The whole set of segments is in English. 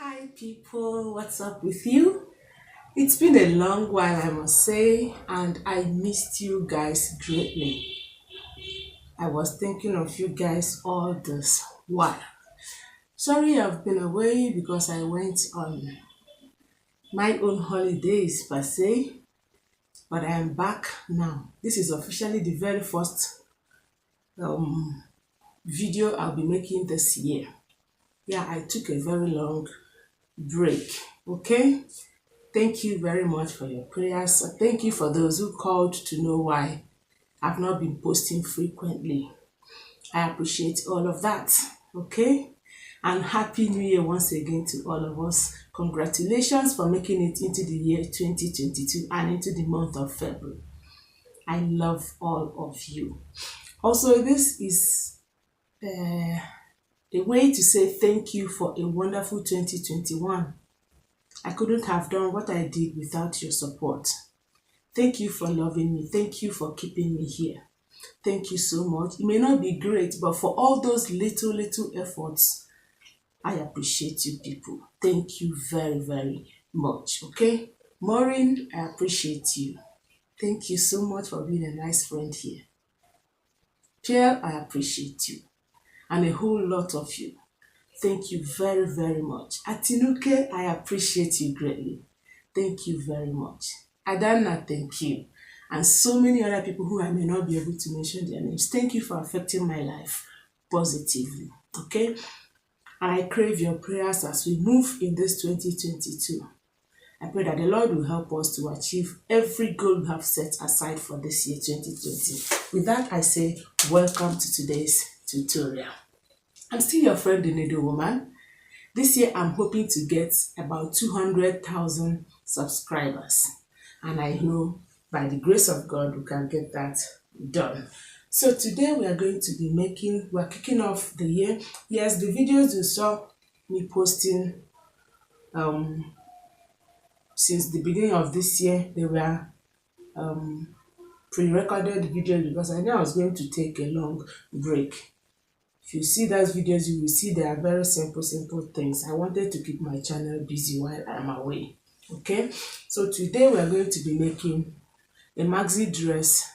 Hi people, what's up with you? It's been a long while, I must say, and I missed you guys greatly. I was thinking of you guys all this while. Sorry I've been away because I went on my own holidays per se, but I am back now. This is officially the very first video I'll be making this year. Yeah, I took a very long break, okay? Thank you very much for your prayers. Thank you for those who called to know why I've not been posting frequently. I appreciate all of that. Okay? And Happy New Year once again to all of us. Congratulations for making it into the year 2022 and into the month of February. I love all of you. Also, this is a way to say thank you for a wonderful 2021. I couldn't have done what I did without your support. Thank you for loving me. Thank you for keeping me here. Thank you so much. It may not be great, but for all those little efforts, I appreciate you people. Thank you very, very much. Okay? Maureen, I appreciate you. Thank you so much for being a nice friend here. Pierre, I appreciate you. And a whole lot of you. Thank you very, very much. Atinuke, I appreciate you greatly. Thank you very much. Adana, thank you. And so many other people who I may not be able to mention their names. Thank you for affecting my life positively. Okay? And I crave your prayers as we move in this 2022. I pray that the Lord will help us to achieve every goal we have set aside for this year 2020. With that, I say welcome to today's tutorial. I'm still your friend, the Needle Woman. This year, I'm hoping to get about 200,000 subscribers. And I know by the grace of God, we can get that done. So today we are going to be we're kicking off the year. Yes, the videos you saw me posting since the beginning of this year, they were pre-recorded videos because I knew I was going to take a long break. If you see those videos, you will see they are very simple things. I wanted to keep my channel busy while I'm away. Okay, so today we are going to be making a maxi dress,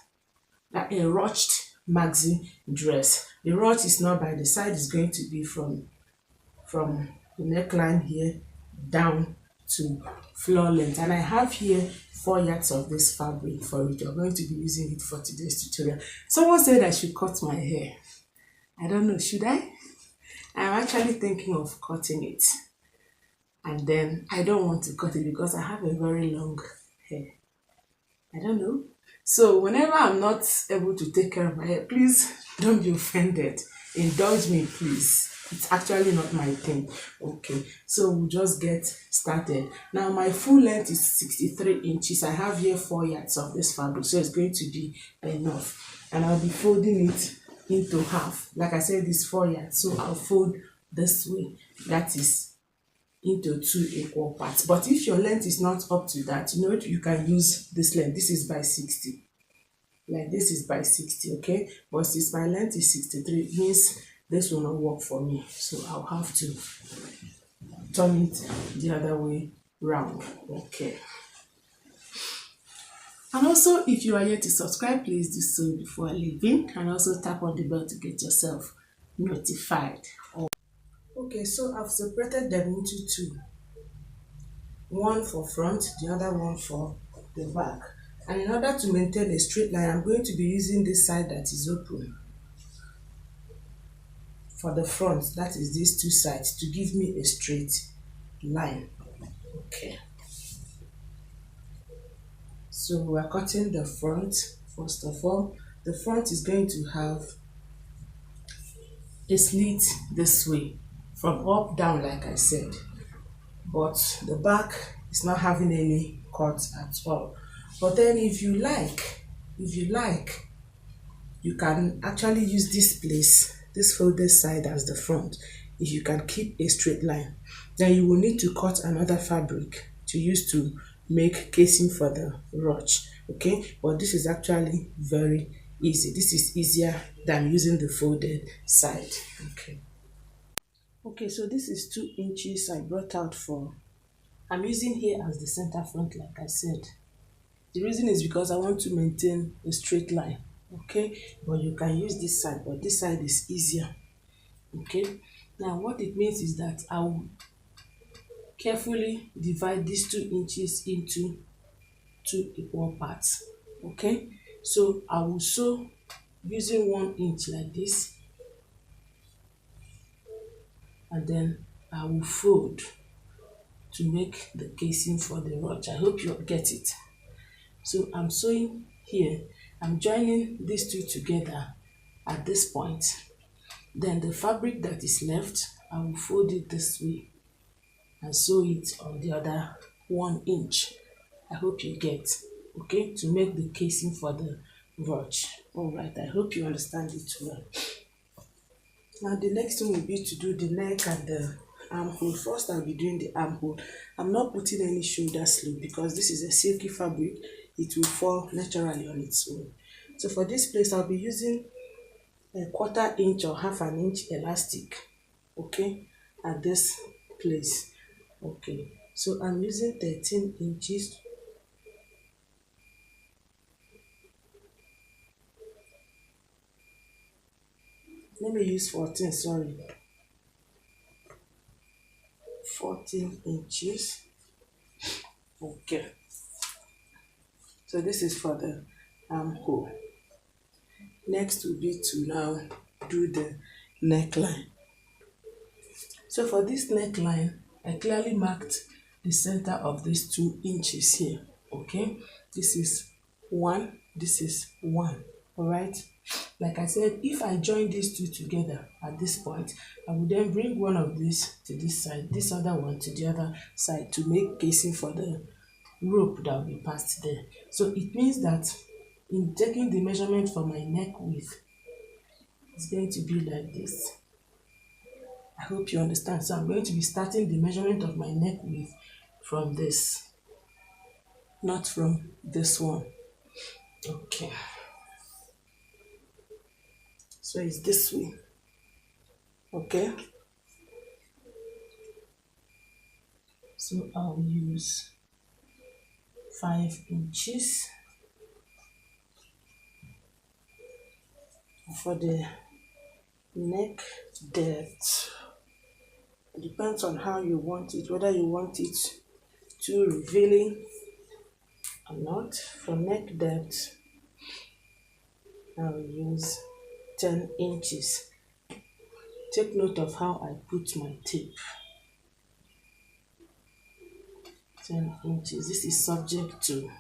like a ruched maxi dress. The ruch is not by the side, it's going to be from the neckline here down to floor length. And I have here 4 yards of this fabric for it. We're going to be using it for today's tutorial. Someone said I should cut my hair. I don't know, should I? I'm actually thinking of cutting it. And then I don't want to cut it because I have a very long hair. I don't know. So whenever I'm not able to take care of my hair, please don't be offended. Indulge me, please. It's actually not my thing. Okay, so we'll just get started. Now my full length is 63 inches. I have here 4 yards of this fabric, so it's going to be enough. And I'll be folding it into half. Like I said, it's 4 yards, so I'll fold this way. That is into 2 equal parts. But if your length is not up to that, you can use this length. This is by 60. Like this is by 60, okay? But since my length is 63, it means this will not work for me. So I'll have to turn it the other way round. Okay. And also, if you are yet to subscribe, please do so before leaving. And also tap on the bell to get yourself notified. Okay, so I've separated them into 2. One for front, the other one for the back. And in order to maintain a straight line, I'm going to be using this side that is open for the front. That is these 2 sides to give me a straight line. Okay. So we're cutting the front. First of all, the front is going to have a slit this way, from up down, like I said. But the back is not having any cuts at all. But then if you like, you can actually use this place, this folded side as the front. If you can keep a straight line, then you will need to cut another fabric to use to make casing for the ruch. Okay, but this is actually very easy. This is easier than using the folded side. Okay, so this is 2 inches I brought out for. I'm using here as the center front, like I said. The reason is because I want to maintain a straight line, okay? But you can use this side, but this side is easier, okay? Now, what it means is that I will carefully divide these 2 inches into 2 equal parts, okay? So I will sew using 1 inch like this, and then I will fold to make the casing for the ruch. I hope you get it. So I'm sewing here. I'm joining these 2 together at this point. Then the fabric that is left, I will fold it this way and sew it on the other 1 inch. I hope you get, okay, to make the casing for the ruch. All right, I hope you understand it well. Now the next one will be to do the neck and the armhole. First, I'll be doing the armhole. I'm not putting any shoulder sleeve because this is a silky fabric. It will fall naturally on its own. So for this place, I'll be using a 1/4 inch or 1/2 inch elastic, okay, at this place. Okay, so I'm using 13 inches. Let me use 14, sorry. 14 inches. Okay. So this is for the armhole. Next will be to now do the neckline. So for this neckline, I clearly marked the center of these 2 inches here. Okay, this is 1, this is 1. All right. Like I said, if I join these 2 together at this point, I will then bring one of these to this side, this other one to the other side to make casing for the rope that will be passed there. So it means that in taking the measurement for my neck width, it's going to be like this. I hope you understand. So I'm going to be starting the measurement of my neck width from this, not from this one. Okay. So it's this way. Okay. So I'll use 5 inches for the neck depth. It depends on how you want it, whether you want it too revealing or not. For neck depth, I'll use 10 inches. Take note of how I put my tape. 10 inches. This is subject to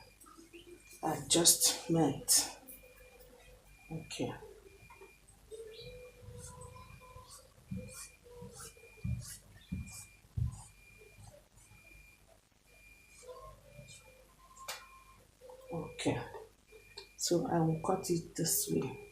adjustment. Okay. Okay. So I will cut it this way.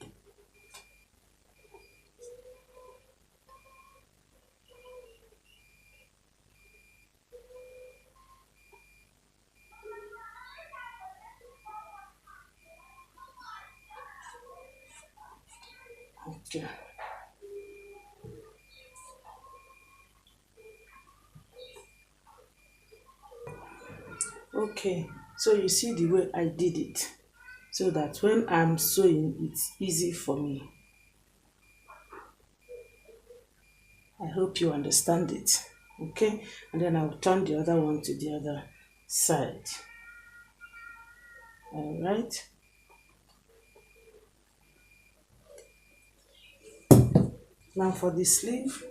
Okay. Okay, so you see the way I did it, so that when I'm sewing, it's easy for me. I hope you understand it. Okay, and then I'll turn the other one to the other side. All right. Now for the sleeve,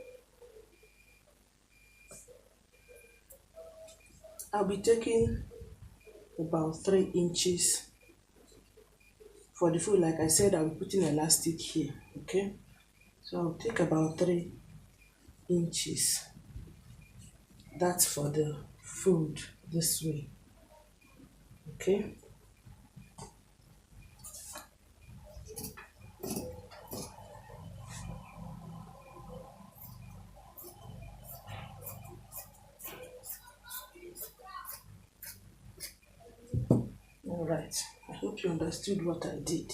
I'll be taking about 3 inches. For the fold, like I said, I'll be putting elastic here. Okay, so I'll take about 3 inches. That's for the fold this way. Okay. All right. I hope you understood what I did.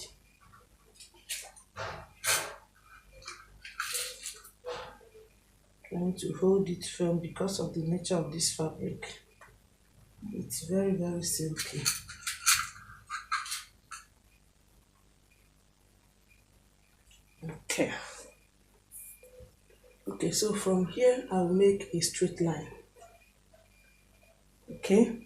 Trying to hold it firm because of the nature of this fabric. It's very, very silky. Okay. Okay, so from here I'll make a straight line. Okay.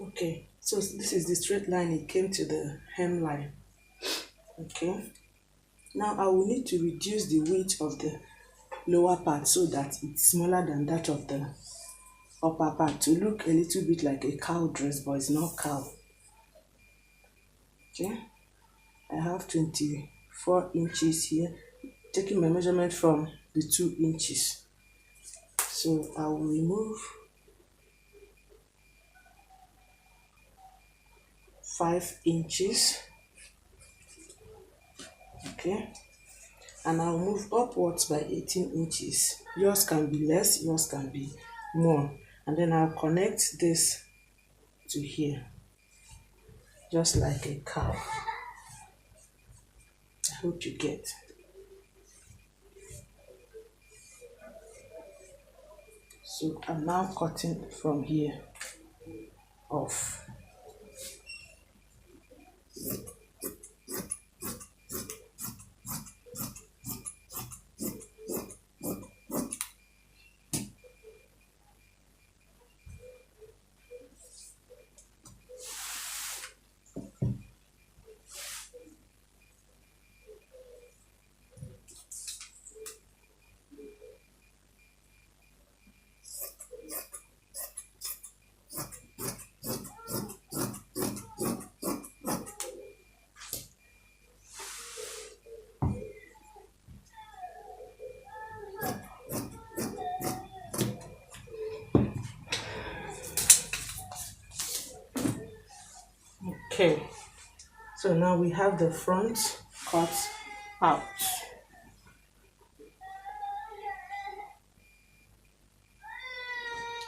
Okay, so this is the straight line. It came to the hemline. Okay. Now I will need to reduce the width of the lower part so that it's smaller than that of the upper part to look a little bit like a cow dress, but it's not cow. Okay. I have 24 inches here, taking my measurement from the 2 inches. So I will remove 5 inches. Okay, and I'll move upwards by 18 inches. Yours can be less, yours can be more. And then I'll connect this to here, just like a cow. I hope you get. So I'm now cutting from here off. Okay, so now we have the front cut out.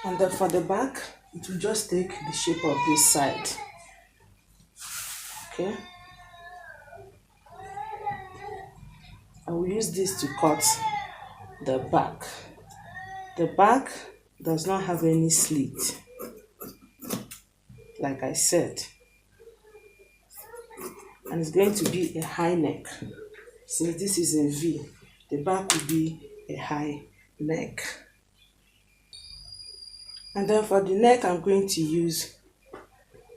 And then for the back, it will just take the shape of this side. Okay, I will use this to cut the back. The back does not have any slit, like I said, and it's going to be a high neck. Since this is a V, the back will be a high neck. And then for the neck, I'm going to use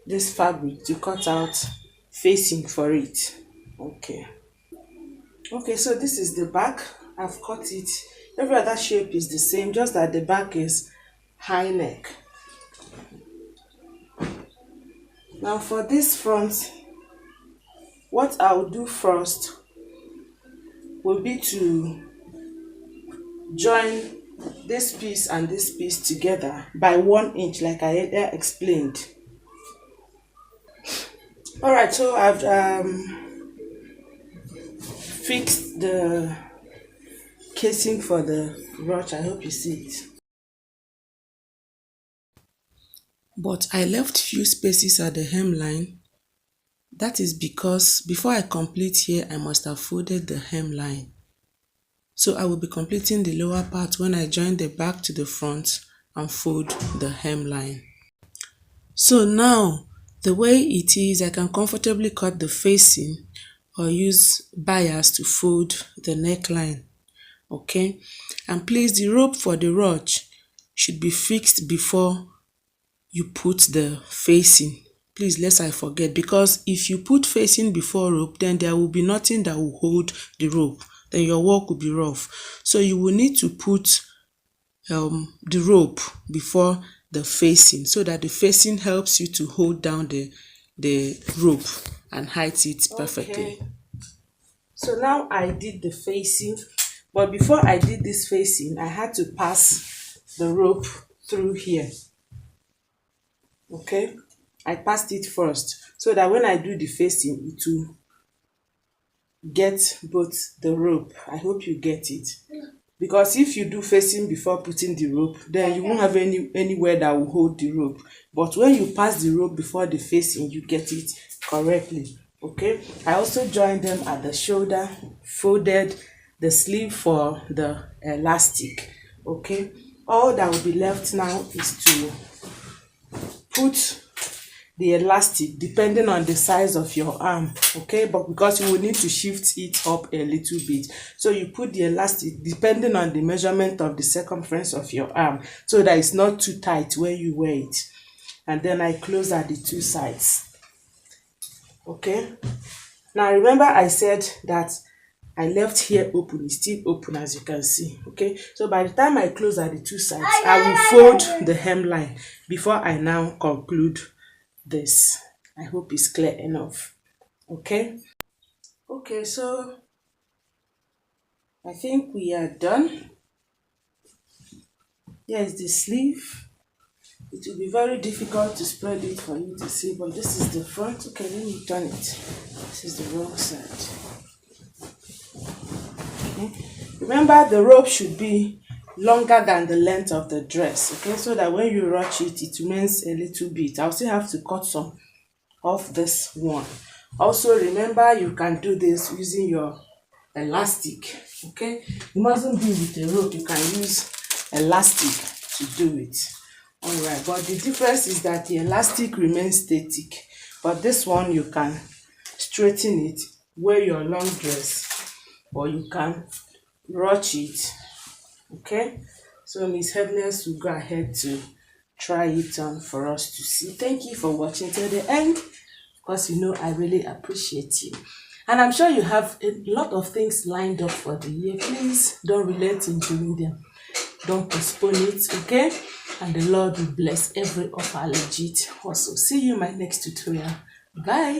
this fabric to cut out facing for it. Okay, so this is the back. I've cut it. Every other shape is the same, just that the back is high neck. Now for this front, what I'll do first will be to join this piece and this piece together by 1 inch, like I earlier explained. All right, so I've fixed the casing for the ruch. I hope you see it. But I left few spaces at the hemline. That is because before I complete here, I must have folded the hemline. So I will be completing the lower part when I join the back to the front and fold the hemline. So now, the way it is, I can comfortably cut the facing or use bias to fold the neckline. Okay, and please, the rope for the ruch should be fixed before you put the facing. Please, lest I forget, because if you put facing before rope, then there will be nothing that will hold the rope. Then your work will be rough. So you will need to put the rope before the facing, so that the facing helps you to hold down the rope and height it perfectly. Okay. So now I did the facing, but before I did this facing, I had to pass the rope through here. Okay, I passed it first so that when I do the facing, it will get both the rope. I hope you get it. Because if you do facing before putting the rope, then you won't have anywhere that will hold the rope. But when you pass the rope before the facing, you get it correctly. Okay, I also joined them at the shoulder, folded the sleeve for the elastic. Okay, all that will be left now is to put the elastic depending on the size of your arm. Okay, but because you will need to shift it up a little bit, so you put the elastic depending on the measurement of the circumference of your arm, so that it's not too tight when you wear it. And then I close at the two sides. Okay, now remember I said that I left here open, it's still open as you can see. Okay, so by the time I close at the two sides, I will fold the hemline before I now conclude this. I hope it's clear enough. Okay, so I think we are done. Here's the sleeve. It will be very difficult to spread it for you to see, but this is the front. Okay, let me turn it. This is the wrong side. Okay. Remember, the rope should be longer than the length of the dress, okay, so that when you ruch it, it remains a little bit. I'll still have to cut some off this one. Also remember, you can do this using your elastic. Okay, you mustn't do it with a rope, you can use elastic to do it. All right, but the difference is that the elastic remains static, but this one you can straighten it, wear your long dress, or you can ruch it. Okay, so Miss Heaviness will go ahead to try it on for us to see. Thank you for watching till the end, because you know I really appreciate you, and I'm sure you have a lot of things lined up for the year. Please don't relent in doing them, don't postpone it. Okay, and the Lord will bless every of our legit hustle. See you in my next tutorial. Bye.